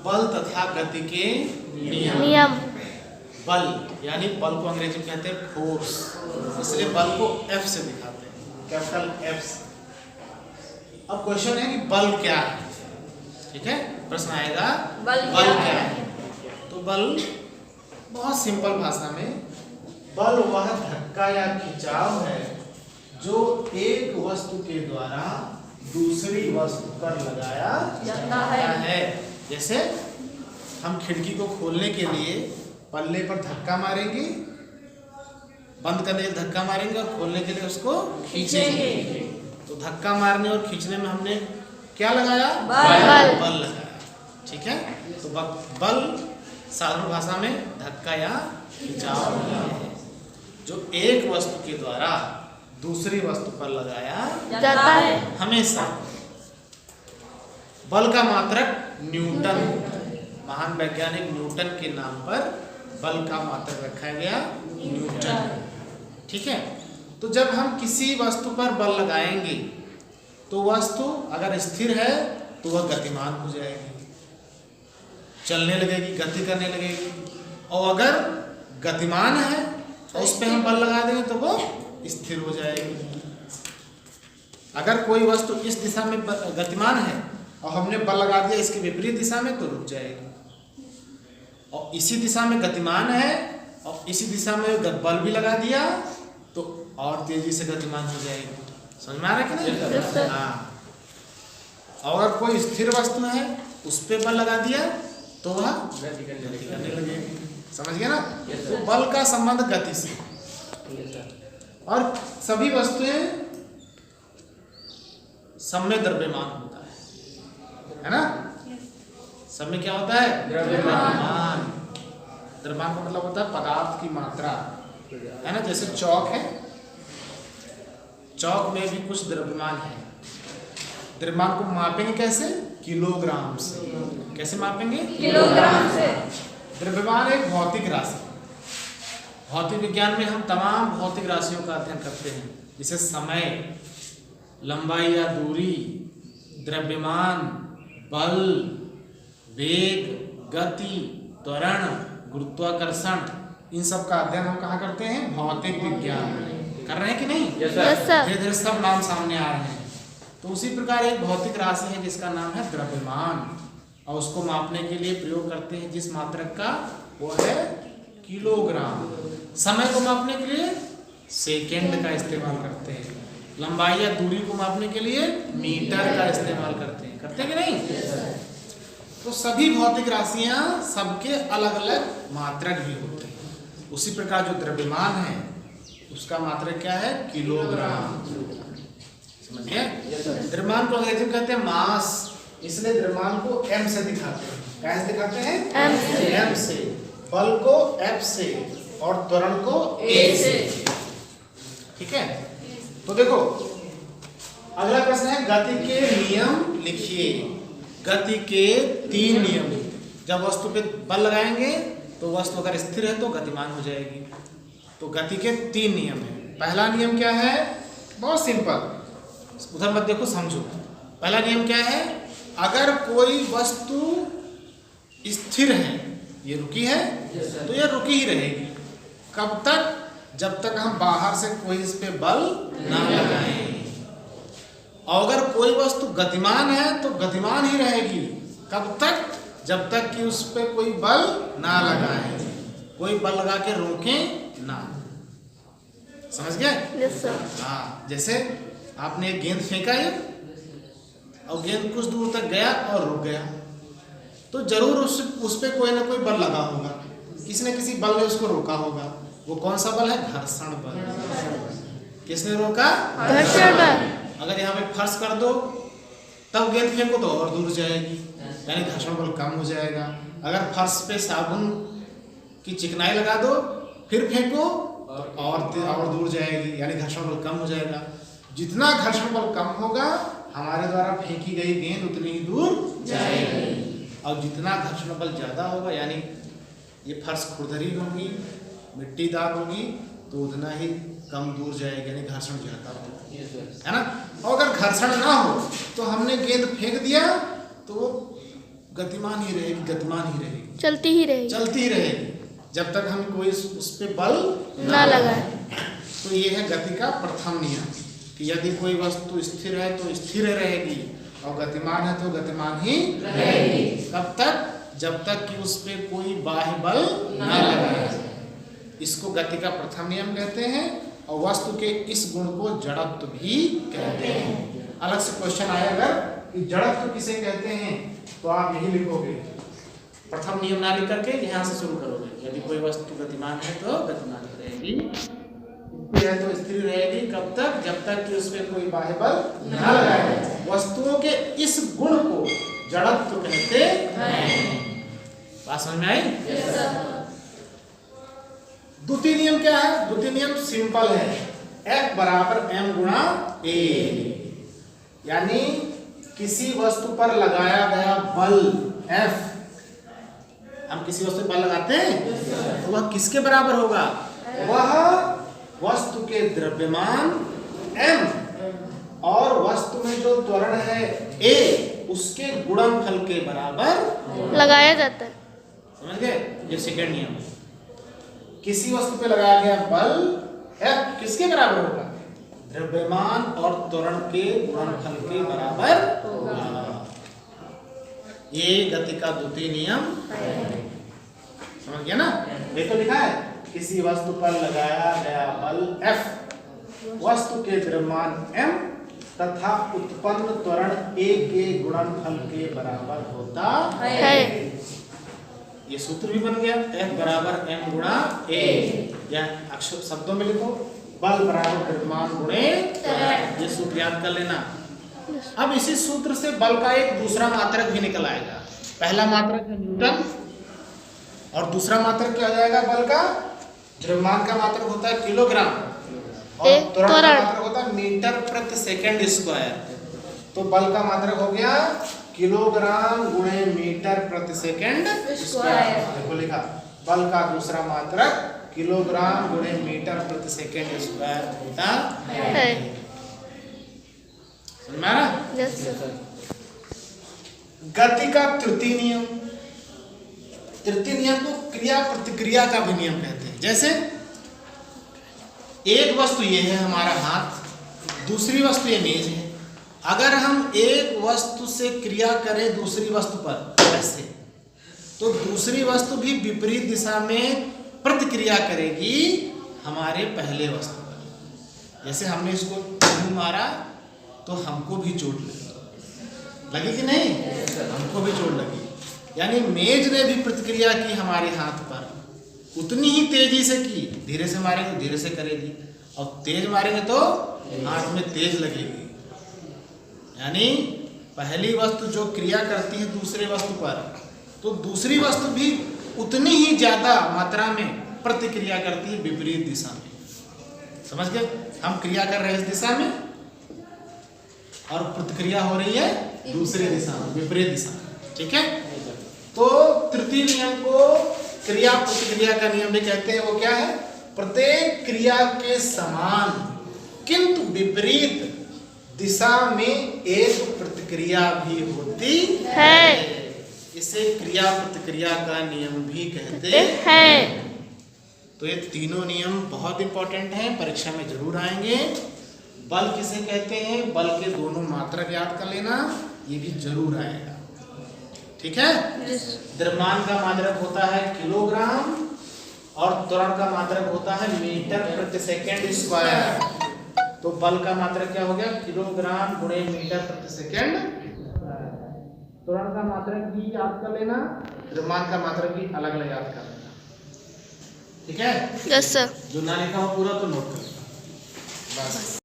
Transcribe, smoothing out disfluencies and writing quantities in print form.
बल तथा गति के नियम। बल यानी बल को अंग्रेजी में कहते हैं फोर्स, इसलिए बल को F से दिखाते हैं, कैपिटल F से। अब क्वेश्चन है कि बल क्या है, ठीक है, प्रश्न आएगा बल क्या है। तो बल बहुत सिंपल भाषा में, बल वह धक्का या खिंचाव है जो एक वस्तु के द्वारा दूसरी वस्तु पर लगाया जाता है। जैसे हम खिड़की को खोलने के लिए पल्ले पर धक्का मारेंगे, बंद करने के लिए धक्का मारेंगे और खोलने के लिए उसको खींचेंगे। तो धक्का मारने और खींचने में हमने क्या लगाया? बल लगाया, ठीक है। तो बल साधारण भाषा में धक्का या खिंचाव है जो एक वस्तु के द्वारा दूसरी वस्तु पर लगाया जाता है। हमेशा बल का मात्रक न्यूटन, महान वैज्ञानिक न्यूटन के नाम पर बल का मात्रक रखा गया न्यूटन, ठीक है। तो जब हम किसी वस्तु पर बल लगाएंगे तो वस्तु अगर स्थिर है तो वह गतिमान हो जाएगी, चलने लगेगी, गति करने लगेगी। और अगर गतिमान है और उस पर हम बल लगा देंगे तो वो स्थिर हो जाएगी। अगर कोई वस्तु इस दिशा में गतिमान है और हमने बल लगा दिया इसके विपरीत दिशा में तो रुक जाएगी, और इसी दिशा में गतिमान है और इसी दिशा में बल भी लगा दिया तो और तेजी से गतिमान हो जाएगी। समझ में आ रहा है कि नहीं? हाँ। और अगर कोई स्थिर वस्तु है उस पर बल लगा दिया तो वह गति करने लगेगी। समझ गया ना? तो बल का संबंध गति से, और सभी वस्तुएं सब में द्रव्यमान होता है ना? सब में क्या होता है? द्रव्यमान। द्रव्यमान का मतलब होता है पदार्थ की मात्रा, है ना? जैसे चौक है, चौक में भी कुछ द्रव्यमान है। द्रव्यमान को मापेंगे कैसे? किलोग्राम से। कैसे मापेंगे? किलोग्राम से। द्रव्यमान एक भौतिक राशि, भौतिक विज्ञान में हम तमाम भौतिक राशियों का अध्ययन करते हैं, जैसे समय, लंबाई या दूरी, द्रव्यमान, बल, वेग, गति, त्वरण, गुरुत्वाकर्षण, इन सब का अध्ययन हम कहाँ करते हैं? भौतिक विज्ञान में। कर रहे हैं कि नहीं? धीरे धीरे सब नाम सामने आ रहे हैं। तो उसी प्रकार एक भौतिक राशि है जिसका नाम है द्रव्यमान, और उसको मापने के लिए प्रयोग करते हैं जिस मात्रक का, वो है किलोग्राम। समय को मापने के लिए सेकंड का इस्तेमाल करते हैं, लंबाई या दूरी को मापने के लिए मीटर का इस्तेमाल करते हैं। करते हैं कि नहीं? तो सभी भौतिक राशियां सबके अलग अलग मात्रक भी होते हैं। उसी प्रकार जो द्रव्यमान है उसका मात्रक क्या है? किलोग्राम। समझिए? द्रव्यमान को अंग्रेजी में कहते हैं मास, इसलिए द्रव्यमान को m से दिखाते हैं। कैसे दिखाते हैं? m से। बल को F से और त्वरण को a से, ठीक है। तो देखो अगला प्रश्न है, गति के नियम लिखिए। गति के 3 नियम। जब वस्तु पे बल लगाएंगे तो वस्तु अगर स्थिर है तो गतिमान हो जाएगी। तो गति के 3 नियम है। पहला नियम क्या है? बहुत सिंपल, उधर मत देखो, समझो। पहला नियम क्या है? अगर कोई वस्तु स्थिर है, ये रुकी है, तो ये रुकी ही रहेगी। कब तक? जब तक हम बाहर से कोई इस पे बल ना लगाएं। और अगर कोई वस्तु गतिमान है तो गतिमान ही रहेगी। कब तक? जब तक कि उस पे कोई बल ना लगाए, कोई बल लगा के रोके ना। समझ गए? Yes sir. हाँ, जैसे आपने एक गेंद फेंका है और गेंद कुछ दूर तक गया और रुक गया, तो जरूर उस पे कोई ना कोई बल लगा होगा, किसी न किसी बल ने उसको रोका होगा। वो कौन सा बल है? घर्षण बल। किसने रोका? घर्षण बल। अगर यहाँ पे फर्श कर दो तब गेंद फेंको तो और दूर जाएगी, यानी घर्षण बल कम हो जाएगा। अगर फर्श पे साबुन की चिकनाई लगा दो फिर फेंको और दूर जाएगी, यानी घर्षण बल कम हो जाएगा। जितना घर्षण बल कम होगा हमारे द्वारा फेंकी गई गेंद उतनी ही दूर जाएगी, और जितना घर्षण बल ज्यादा होगा, यानी ये फर्श खुरदरी होगी, मिट्टीदार होगी, तो उतना ही कम दूर जाएगी, यानी घर्षण ज्यादा होगा, है ना। और अगर घर्षण ना हो तो हमने गेंद फेंक दिया तो वो गतिमान ही रहेगी, गतिमान ही रहेगी, चलती ही रहेगी, चलती ही रहेगी जब तक हम कोई उस पे बल ना लगाए। तो ये है गति का प्रथम नियम कि यदि कोई वस्तु स्थिर है तो स्थिर रहेगी और गतिमान है तो गतिमान ही रहेगी। कब तक? जब तक कि उस पे कोई बाह्य बल ना लगाया जाए। इसको गति का प्रथम नियम कहते हैं और वस्तु के इस गुण को जड़त्व भी कहते हैं। अलग से क्वेश्चन आया अगर कि जड़त्व किसे कहते हैं तो आप यही लिखोगे, प्रथम नियम ना लिख करके यहाँ से शुरू करोगे। यदि कोई वस्तु गतिमान है तो गतिमान ही रहेगी, स्थिर है तो स्थिर रहेगी। कब तक? जब तक कि उसमें कोई बाह्य बल ना लगाया जाए। वस्तुओं के इस गुण को जड़त्व कहते हैं। बात समझ में आई? द्वितीय नियम क्या है? द्वितीय नियम सिंपल है, F बराबर m गुणा a, यानी किसी वस्तु पर लगाया गया बल F, हम किसी वस्तु पर बल लगाते हैं तो वह किसके बराबर होगा? वह वस्तु के द्रव्यमान m और वस्तु में जो त्वरण है a उसके गुणनफल के बराबर लगाया जाता है। समझ गए? ये सेकंड नियम है। किसी वस्तु पे लगाया गया बल F किसके बराबर होगा? द्रव्यमान और त्वरण के गुणनफल के बराबर होगा। ये गति का द्वितीय नियम है। समझ गया ना? ये तो लिखा है किसी वस्तु पर लगाया गया बल F वस्तु के द्रव्यमान m तथा उत्पन्न त्वरण a के गुणनफल के बराबर होता है। ये सूत्र भी बन गया, F बराबर m गुणा a, या अक्षर शब्दों में लिखो बल बराबर द्रव्यमान गुणे त्वरण। ये सूत्र याद कर लेना। अब इसी सूत्र से बल का एक दूसरा मात्रक भी निकल आएगा। पहला मात्रक है न्यूटन और दूसरा मात्रक क्या हो जाएगा? बल का द्रव्यमान का मात्रक होता है किलोग्राम और त्वरण का मात्रक होता है मीटर प्रति सेकंड स्क्वायर। तो बल का मात्रक हो गया किलोग्राम गुणे मीटर प्रति सेकंड स्क्वायर। देखो लिखा, बल का दूसरा मात्रक किलोग्राम गुणे मीटर प्रति सेकंड स्क्वायर होता है। समझ में आ रहा? Yes sir. गति का तृतीय नियम, तृतीय नियम को क्रिया प्रतिक्रिया का भी नियम कहते हैं। जैसे एक वस्तु ये है हमारा हाथ, दूसरी वस्तु ये मेज है। अगर हम एक वस्तु से क्रिया करें दूसरी वस्तु पर ऐसे, तो दूसरी वस्तु भी विपरीत दिशा में प्रतिक्रिया करेगी हमारे पहले वस्तु पर। जैसे हमने इसको यूं मारा तो हमको भी चोट लगी कि नहीं? हमको भी चोट लगी। यानी मेज ने भी प्रतिक्रिया की हमारे हाथ पर, उतनी ही तेजी से की। धीरे से मारेंगे तो धीरे से करेगी और तेज मारेंगे तो हाथ में तेज लगेगी। यानी पहली वस्तु जो क्रिया करती है दूसरे वस्तु पर, तो दूसरी वस्तु भी उतनी ही ज्यादा मात्रा में प्रतिक्रिया करती है विपरीत दिशा में। समझ गए? हम क्रिया कर रहे हैं इस दिशा में और प्रतिक्रिया हो रही है दूसरी दिशा में, विपरीत दिशा में। ठीक है? तो तृतीय नियम को क्रिया प्रतिक्रिया का नियम भी कहते हैं। वो क्या है? प्रत्येक क्रिया के समान किंतु विपरीत दिशा में एक प्रतिक्रिया भी होती है। इसे क्रिया प्रतिक्रिया का नियम भी कहते हैं। तो ये तीनों नियम बहुत इंपॉर्टेंट हैं, परीक्षा में जरूर आएंगे। बल किसे कहते हैं? बल के दोनों मात्रक याद कर लेना, ये भी जरूर आएगा। ठीक है? द्रव्यमान का मात्रक होता है किलोग्राम और त्वरण का मात्रक होता है मीटर प्रति सेकंड स्क्वायर। तो बल का मात्रक क्या हो गया? किलोग्राम गुणे मीटर प्रति सेकंड। त्वरण का मात्रक भी याद कर लेना, द्रव्यमान का मात्रक भी अलग अलग याद कर लेना। ठीक है? Yes sir. जो ना लिखा हो पूरा तो नोट कर लेना बस।